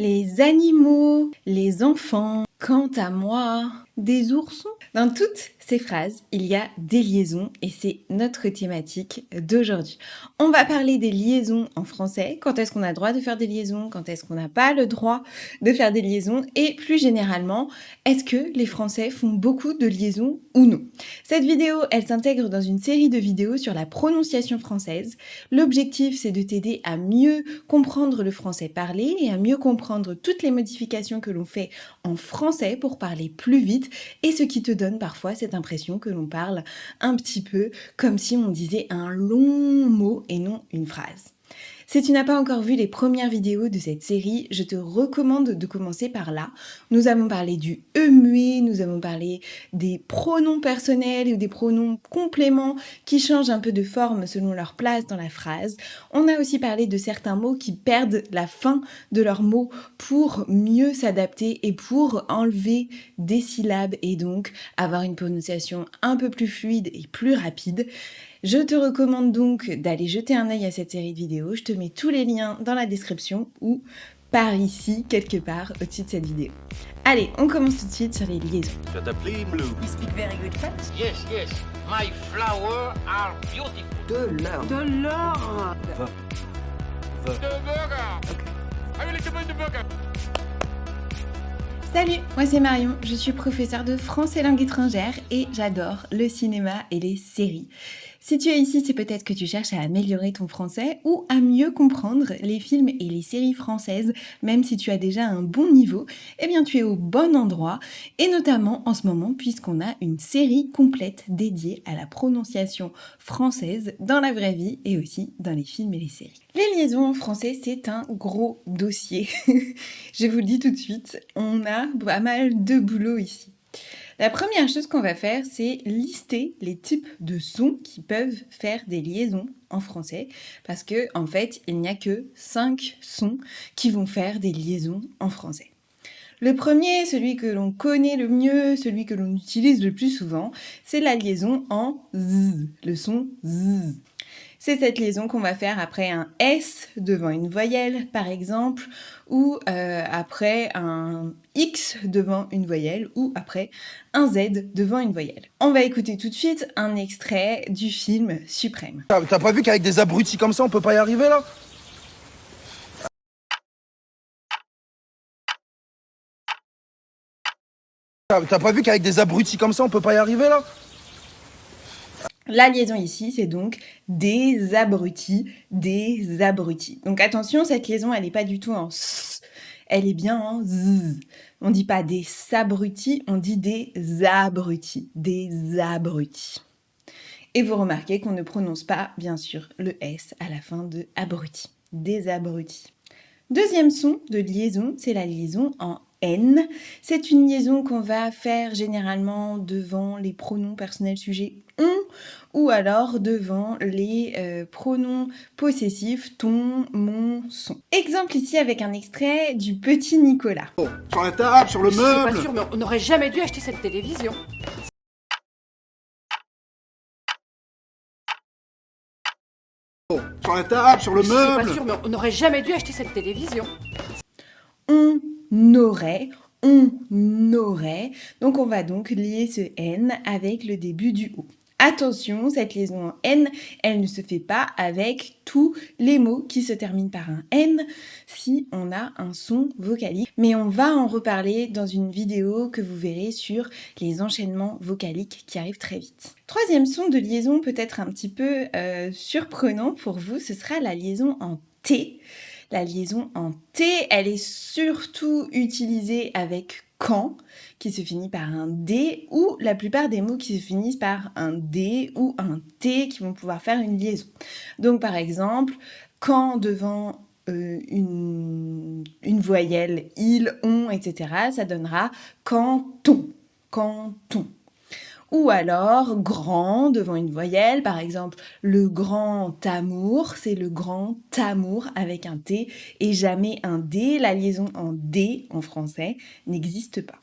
les animaux, les enfants, quant à moi, des oursons. Dans toutes ces phrases, il y a des liaisons et c'est notre thématique d'aujourd'hui. On va parler des liaisons en français, quand est-ce qu'on a le droit de faire des liaisons, quand est-ce qu'on n'a pas le droit de faire des liaisons et plus généralement, est-ce que les Français font beaucoup de liaisons ou non? Cette vidéo, elle s'intègre dans une série de vidéos sur la prononciation française. L'objectif, c'est de t'aider à mieux comprendre le français parlé et à mieux comprendre toutes les modifications que l'on fait en français pour parler plus vite et ce qui te donne parfois cette impression que l'on parle un petit peu comme si on disait un long mot et non une phrase. Si tu n'as pas encore vu les premières vidéos de cette série, je te recommande de commencer par là. Nous avons parlé du E muet, nous avons parlé des pronoms personnels ou des pronoms compléments qui changent un peu de forme selon leur place dans la phrase. On a aussi parlé de certains mots qui perdent la fin de leurs mots pour mieux s'adapter et pour enlever des syllabes et donc avoir une prononciation un peu plus fluide et plus rapide. Je te recommande donc d'aller jeter un œil à cette série de vidéos. Je te mets tous les liens dans la description ou par ici, quelque part, au-dessus de cette vidéo. Allez, on commence tout de suite sur les liaisons. Je t'appelle Blue. You speak very good French? Yes, yes. My flowers are beautiful. De l'or. De l'or. The burger. I will recommend the burger. Salut, moi c'est Marion, je suis professeure de français langue étrangère et j'adore le cinéma et les séries. Si tu es ici, c'est peut-être que tu cherches à améliorer ton français ou à mieux comprendre les films et les séries françaises, même si tu as déjà un bon niveau, eh bien tu es au bon endroit, et notamment en ce moment puisqu'on a une série complète dédiée à la prononciation française dans la vraie vie et aussi dans les films et les séries. Les liaisons en français, c'est un gros dossier. Je vous le dis tout de suite, on a pas mal de boulot ici. La première chose qu'on va faire, c'est lister les types de sons qui peuvent faire des liaisons en français, parce que en fait, il n'y a que 5 sons qui vont faire des liaisons en français. Le premier, celui que l'on connaît le mieux, celui que l'on utilise le plus souvent, c'est la liaison en z, le son z. C'est cette liaison qu'on va faire après un S devant une voyelle, par exemple, ou après un X devant une voyelle, ou après un Z devant une voyelle. On va écouter tout de suite un extrait du film Suprême. T'as pas vu qu'avec des abrutis comme ça, on peut pas y arriver, là? T'as pas vu qu'avec des abrutis comme ça, on peut pas y arriver, là? La liaison ici, c'est donc des abrutis, des abrutis. Donc attention, cette liaison, elle n'est pas du tout en s, elle est bien en z. On dit pas des sabrutis, on dit des abrutis, des abrutis. Et vous remarquez qu'on ne prononce pas, bien sûr, le S à la fin de abruti, des abrutis. Deuxième son de liaison, c'est la liaison en N. C'est une liaison qu'on va faire généralement devant les pronoms personnels sujets on ou alors devant les pronoms possessifs ton, mon, son. Exemple ici avec un extrait du petit Nicolas. Sur la table, sur le Je suis pas meuble. sûre, mais on n'aurait jamais dû acheter cette télévision. Sur la table, sur le Je suis pas meuble. sûre, mais on n'aurait jamais dû acheter cette télévision. On aurait, on aurait. Donc on va donc lier ce N avec le début du O. Attention, cette liaison en N, elle ne se fait pas avec tous les mots qui se terminent par un N si on a un son vocalique. Mais on va en reparler dans une vidéo que vous verrez sur les enchaînements vocaliques qui arrivent très vite. Troisième son de liaison peut-être un petit peu surprenant pour vous, ce sera la liaison en T. La liaison en T, elle est surtout utilisée avec quand, qui se finit par un D, ou la plupart des mots qui se finissent par un D ou un T qui vont pouvoir faire une liaison. Donc par exemple, quand devant une voyelle, il, on, etc., ça donnera canton, canton. Ou alors grand devant une voyelle, par exemple le grand amour, c'est le grand amour avec un T et jamais un D. La liaison en D en français n'existe pas.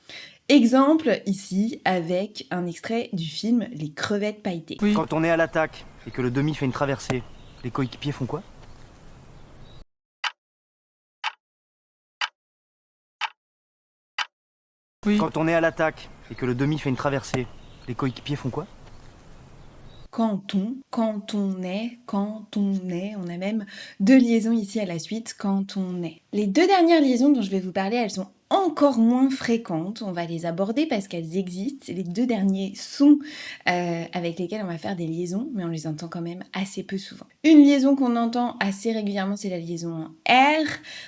Exemple ici avec un extrait du film Les crevettes pailletées. Oui. Quand on est à l'attaque et que le demi fait une traversée, les coéquipiers font quoi? Oui. Quand on est à l'attaque et que le demi fait une traversée, les coéquipiers font quoi? Quand on est, on a même deux liaisons ici à la suite, quand on est. Les deux dernières liaisons dont je vais vous parler, elles sont encore moins fréquentes, on va les aborder parce qu'elles existent, c'est les deux derniers sons avec lesquels on va faire des liaisons, mais on les entend quand même assez peu souvent. Une liaison qu'on entend assez régulièrement, c'est la liaison en R,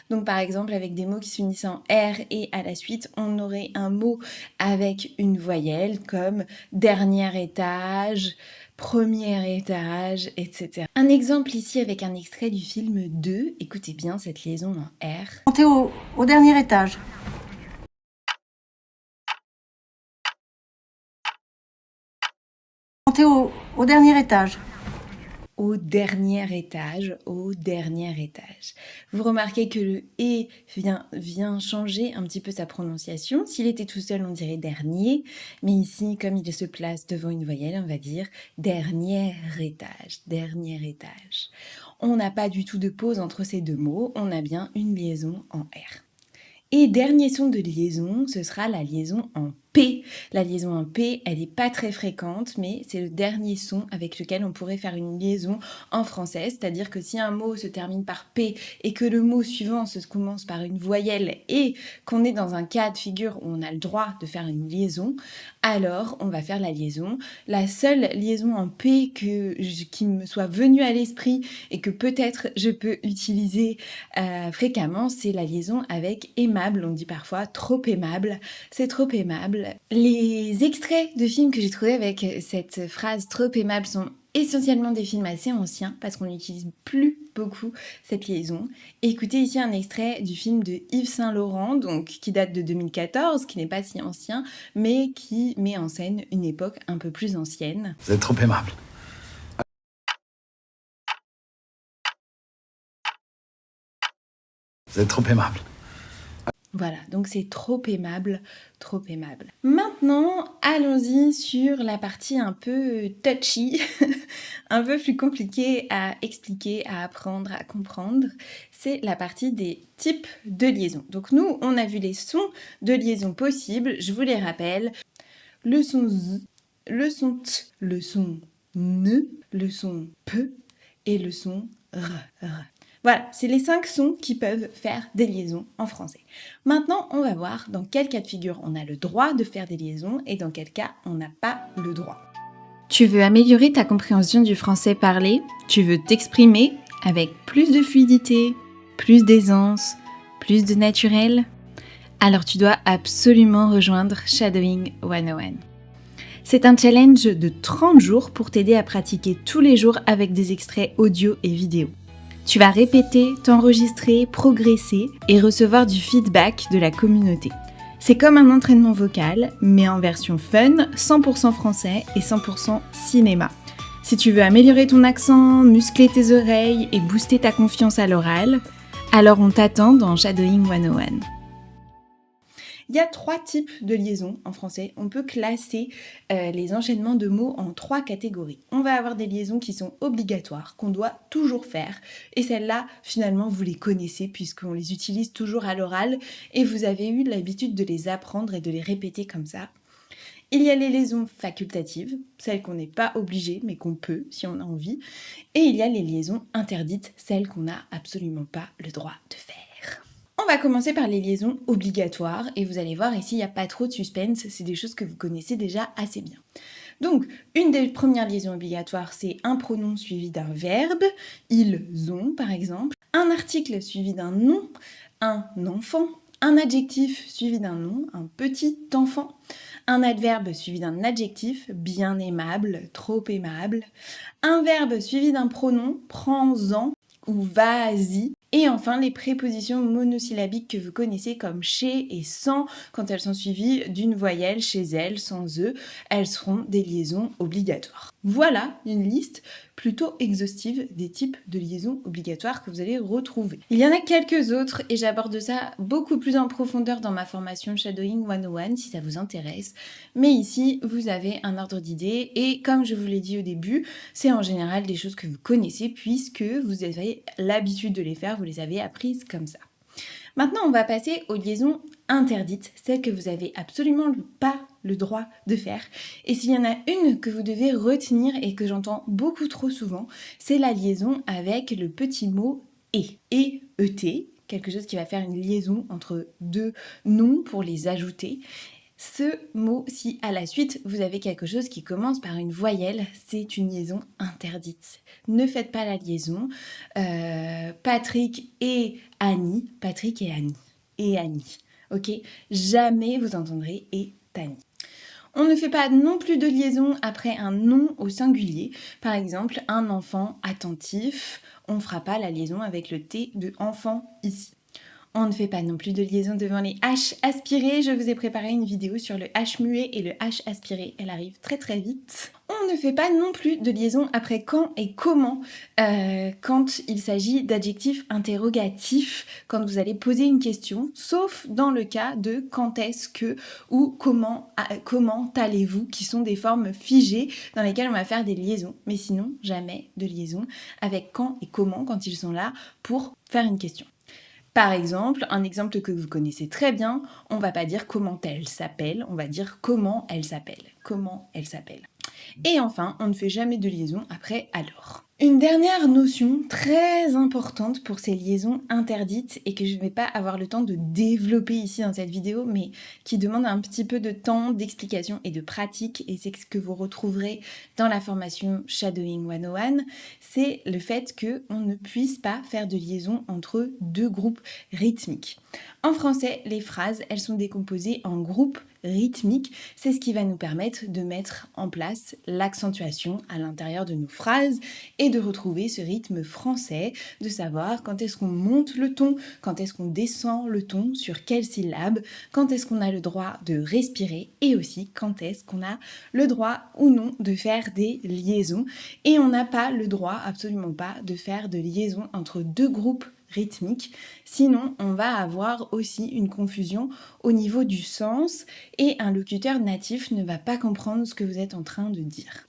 donc par exemple avec des mots qui se finissent en R et à la suite on aurait un mot avec une voyelle comme dernier étage, premier étage, etc. Un exemple ici avec un extrait du film 2, écoutez bien cette liaison en R. Montez au dernier étage. Montez au dernier étage. Au dernier étage, au dernier étage. Vous remarquez que le « et » vient changer un petit peu sa prononciation. S'il était tout seul, on dirait « dernier », mais ici, comme il se place devant une voyelle, on va dire « dernier étage », « dernier étage ». On n'a pas du tout de pause entre ces deux mots, on a bien une liaison en R. Et dernier son de liaison, ce sera la liaison en P. La liaison en P, elle n'est pas très fréquente, mais c'est le dernier son avec lequel on pourrait faire une liaison en français. C'est-à-dire que si un mot se termine par P et que le mot suivant se commence par une voyelle et qu'on est dans un cas de figure où on a le droit de faire une liaison, alors on va faire la liaison. La seule liaison en P qui me soit venue à l'esprit et que peut-être je peux utiliser fréquemment, c'est la liaison avec aimable. On dit parfois trop aimable. C'est trop aimable. Les extraits de films que j'ai trouvés avec cette phrase trop aimable sont essentiellement des films assez anciens parce qu'on n'utilise plus beaucoup cette liaison. Écoutez ici un extrait du film de Yves Saint Laurent, donc qui date de 2014, qui n'est pas si ancien, mais qui met en scène une époque un peu plus ancienne. Vous êtes trop aimable. Vous êtes trop aimable. Voilà, donc c'est trop aimable, trop aimable. Maintenant, allons-y sur la partie un peu touchy, un peu plus compliquée à expliquer, à apprendre, à comprendre. C'est la partie des types de liaison. Donc nous, on a vu les sons de liaison possibles, je vous les rappelle. Le son Z, le son T, le son N, le son P et le son R. Voilà, c'est les 5 sons qui peuvent faire des liaisons en français. Maintenant, on va voir dans quel cas de figure on a le droit de faire des liaisons et dans quel cas on n'a pas le droit. Tu veux améliorer ta compréhension du français parlé? Tu veux t'exprimer avec plus de fluidité, plus d'aisance, plus de naturel? Alors tu dois absolument rejoindre Shadowing 101. C'est un challenge de 30 jours pour t'aider à pratiquer tous les jours avec des extraits audio et vidéo. Tu vas répéter, t'enregistrer, progresser et recevoir du feedback de la communauté. C'est comme un entraînement vocal, mais en version fun, 100% français et 100% cinéma. Si tu veux améliorer ton accent, muscler tes oreilles et booster ta confiance à l'oral, alors on t'attend dans Shadowing 101. Il y a 3 types de liaisons en français. On peut classer les enchaînements de mots en 3 catégories. On va avoir des liaisons qui sont obligatoires, qu'on doit toujours faire. Et celles-là, finalement, vous les connaissez puisqu'on les utilise toujours à l'oral et vous avez eu l'habitude de les apprendre et de les répéter comme ça. Il y a les liaisons facultatives, celles qu'on n'est pas obligé mais qu'on peut si on a envie. Et il y a les liaisons interdites, celles qu'on n'a absolument pas le droit de faire. On va commencer par les liaisons obligatoires et vous allez voir ici il n'y a pas trop de suspense, c'est des choses que vous connaissez déjà assez bien. Donc une des premières liaisons obligatoires c'est un pronom suivi d'un verbe, ils ont par exemple, un article suivi d'un nom, un enfant, un adjectif suivi d'un nom, un petit enfant, un adverbe suivi d'un adjectif, bien aimable, trop aimable, un verbe suivi d'un pronom, prends-en ou vas-y. Et enfin, les prépositions monosyllabiques que vous connaissez comme chez et sans, quand elles sont suivies d'une voyelle chez elles, sans eux, elles seront des liaisons obligatoires. Voilà une liste plutôt exhaustive des types de liaisons obligatoires que vous allez retrouver. Il y en a quelques autres et j'aborde ça beaucoup plus en profondeur dans ma formation Shadowing 101 si ça vous intéresse. Mais ici, vous avez un ordre d'idées et comme je vous l'ai dit au début, c'est en général des choses que vous connaissez puisque vous avez l'habitude de les faire, vous les avez apprises comme ça. Maintenant, on va passer aux liaisons interdites, celles que vous avez absolument pas le droit de faire. Et s'il y en a une que vous devez retenir et que j'entends beaucoup trop souvent, c'est la liaison avec le petit mot et. Et, quelque chose qui va faire une liaison entre deux noms pour les ajouter. Ce mot, si à la suite vous avez quelque chose qui commence par une voyelle, c'est une liaison interdite. Ne faites pas la liaison. Patrick et Annie, Patrick et Annie, et Annie. Ok, jamais vous entendrez et Annie. On ne fait pas non plus de liaison après un nom au singulier. Par exemple, un enfant attentif, on ne fera pas la liaison avec le T de enfant ici. On ne fait pas non plus de liaison devant les H aspirés. Je vous ai préparé une vidéo sur le H muet et le H aspiré. Elle arrive très très vite. On ne fait pas non plus de liaison après quand et comment quand il s'agit d'adjectifs interrogatifs, quand vous allez poser une question, sauf dans le cas de quand est-ce que ou comment allez-vous, qui sont des formes figées dans lesquelles on va faire des liaisons. Mais sinon, jamais de liaison avec quand et comment quand ils sont là pour faire une question. Par exemple, un exemple que vous connaissez très bien, on va pas dire comment elle s'appelle, on va dire comment elle s'appelle. Comment elle s'appelle. Et enfin, on ne fait jamais de liaison après alors. Une dernière notion très importante pour ces liaisons interdites et que je ne vais pas avoir le temps de développer ici dans cette vidéo, mais qui demande un petit peu de temps, d'explication et de pratique, et c'est ce que vous retrouverez dans la formation Shadowing 101, c'est le fait qu'on ne puisse pas faire de liaison entre deux groupes rythmiques. En français, les phrases, elles sont décomposées en groupes rythmiques. C'est ce qui va nous permettre de mettre en place l'accentuation à l'intérieur de nos phrases et de retrouver ce rythme français, de savoir quand est-ce qu'on monte le ton, quand est-ce qu'on descend le ton, sur quelle syllabe, quand est-ce qu'on a le droit de respirer et aussi quand est-ce qu'on a le droit ou non de faire des liaisons. Et on n'a pas le droit, absolument pas, de faire de liaison entre deux groupes rythmique, sinon on va avoir aussi une confusion au niveau du sens et un locuteur natif ne va pas comprendre ce que vous êtes en train de dire.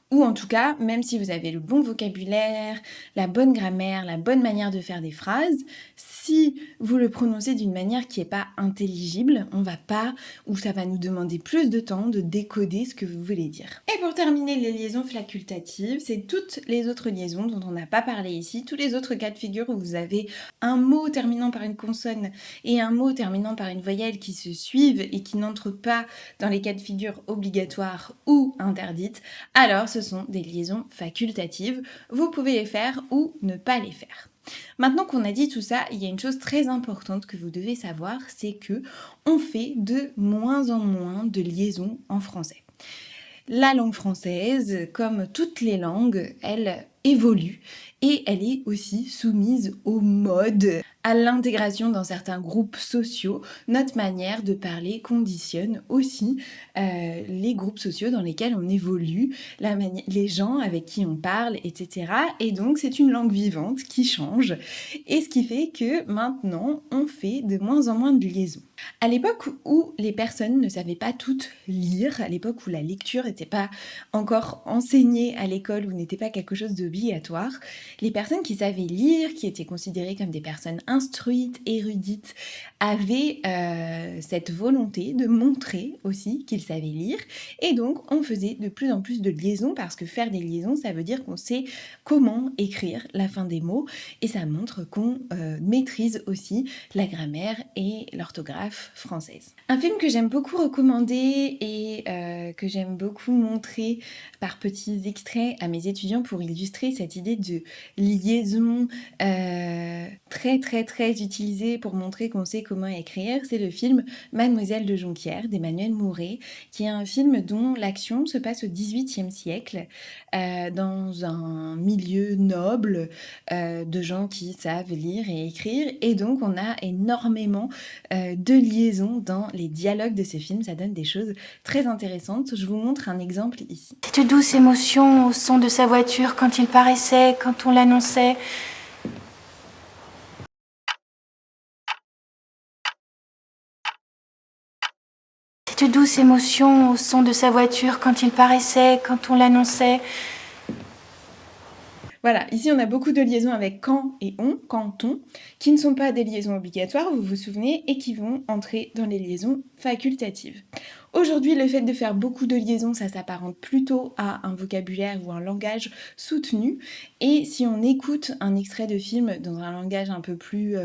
Ou en tout cas, même si vous avez le bon vocabulaire, la bonne grammaire, la bonne manière de faire des phrases, si vous le prononcez d'une manière qui n'est pas intelligible, on va pas, ou ça va nous demander plus de temps de décoder ce que vous voulez dire. Et pour terminer les liaisons facultatives, c'est toutes les autres liaisons dont on n'a pas parlé ici, tous les autres cas de figure où vous avez un mot terminant par une consonne et un mot terminant par une voyelle qui se suivent et qui n'entrent pas dans les cas de figure obligatoires ou interdites, alors ce sont des liaisons facultatives. Vous pouvez les faire ou ne pas les faire. Maintenant qu'on a dit tout ça, il y a une chose très importante que vous devez savoir, c'est que on fait de moins en moins de liaisons en français. La langue française, comme toutes les langues, elle évolue et elle est aussi soumise aux modes, à l'intégration dans certains groupes sociaux. Notre manière de parler conditionne aussi les groupes sociaux dans lesquels on évolue, les gens avec qui on parle, etc. Et donc c'est une langue vivante qui change et ce qui fait que maintenant on fait de moins en moins de liaisons. À l'époque où les personnes ne savaient pas toutes lire, à l'époque où la lecture n'était pas encore enseignée à l'école ou n'était pas quelque chose d'obligatoire, les personnes qui savaient lire, qui étaient considérées comme des personnes instruites, érudites, avaient cette volonté de montrer aussi qu'ils savaient lire et donc on faisait de plus en plus de liaisons parce que faire des liaisons ça veut dire qu'on sait comment écrire la fin des mots et ça montre qu'on maîtrise aussi la grammaire et l'orthographe française. Un film que j'aime beaucoup recommander et que j'aime beaucoup montrer par petits extraits à mes étudiants pour illustrer cette idée de liaison très très très utilisée pour montrer qu'on sait comment écrire, c'est le film Mademoiselle de Jonquière d'Emmanuel Mouret, qui est un film dont l'action se passe au XVIIIe siècle dans un milieu noble de gens qui savent lire et écrire et donc on a énormément de liaisons dans les dialogues de ce film, ça donne des choses très intéressantes. Je vous montre un exemple ici. Cette douce émotion au son de sa voiture quand il paraissait, quand on l'annonçait. Cette douce émotion au son de sa voiture quand il paraissait, quand on l'annonçait. Voilà, ici on a beaucoup de liaisons avec quand et on, quand-on, qui ne sont pas des liaisons obligatoires, vous vous souvenez, et qui vont entrer dans les liaisons facultatives. Aujourd'hui, le fait de faire beaucoup de liaisons, ça s'apparente plutôt à un vocabulaire ou un langage soutenu. Et si on écoute un extrait de film dans un langage un peu plus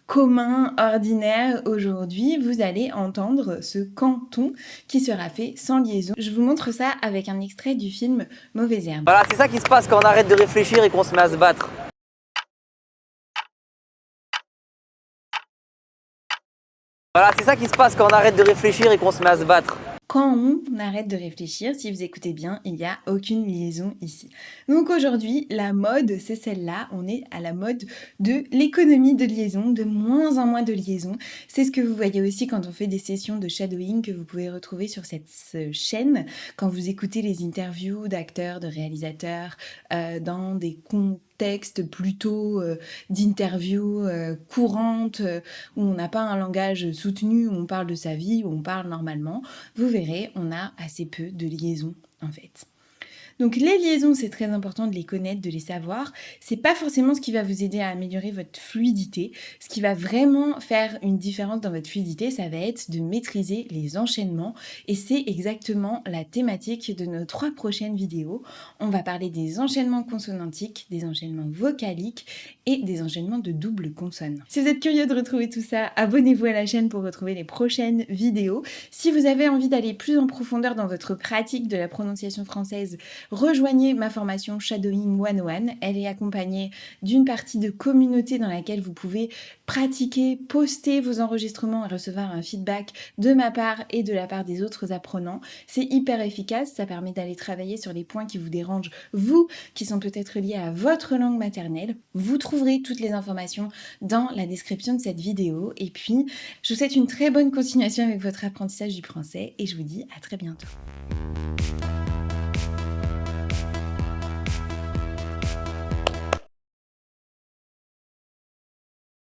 commun, ordinaire aujourd'hui, vous allez entendre ce quand-on qui sera fait sans liaison. Je vous montre ça avec un extrait du film Mauvaise herbe. Voilà, c'est ça qui se passe quand on arrête de réfléchir et qu'on se met à se battre. Voilà, c'est ça qui se passe quand on arrête de réfléchir et qu'on se met à se battre. Quand on arrête de réfléchir, si vous écoutez bien, il n'y a aucune liaison ici. Donc aujourd'hui, la mode, c'est celle-là. On est à la mode de l'économie de liaison, de moins en moins de liaisons. C'est ce que vous voyez aussi quand on fait des sessions de shadowing que vous pouvez retrouver sur cette chaîne. Quand vous écoutez les interviews d'acteurs, de réalisateurs, dans des contextes plutôt d'interviews courantes, où on n'a pas un langage soutenu, où on parle de sa vie, où on parle normalement, vous verrez, on a assez peu de liaisons en fait. Donc les liaisons, c'est très important de les connaître, de les savoir. C'est pas forcément ce qui va vous aider à améliorer votre fluidité. Ce qui va vraiment faire une différence dans votre fluidité, ça va être de maîtriser les enchaînements. Et c'est exactement la thématique de nos 3 prochaines vidéos. On va parler des enchaînements consonantiques, des enchaînements vocaliques et des enchaînements de double consonne. Si vous êtes curieux de retrouver tout ça, abonnez-vous à la chaîne pour retrouver les prochaines vidéos. Si vous avez envie d'aller plus en profondeur dans votre pratique de la prononciation française, rejoignez ma formation Shadowing 101. Elle est accompagnée d'une partie de communauté dans laquelle vous pouvez pratiquer, poster vos enregistrements et recevoir un feedback de ma part et de la part des autres apprenants. C'est hyper efficace, ça permet d'aller travailler sur les points qui vous dérangent, vous, qui sont peut-être liés à votre langue maternelle. Vous trouverez toutes les informations dans la description de cette vidéo. Et puis, je vous souhaite une très bonne continuation avec votre apprentissage du français et je vous dis à très bientôt.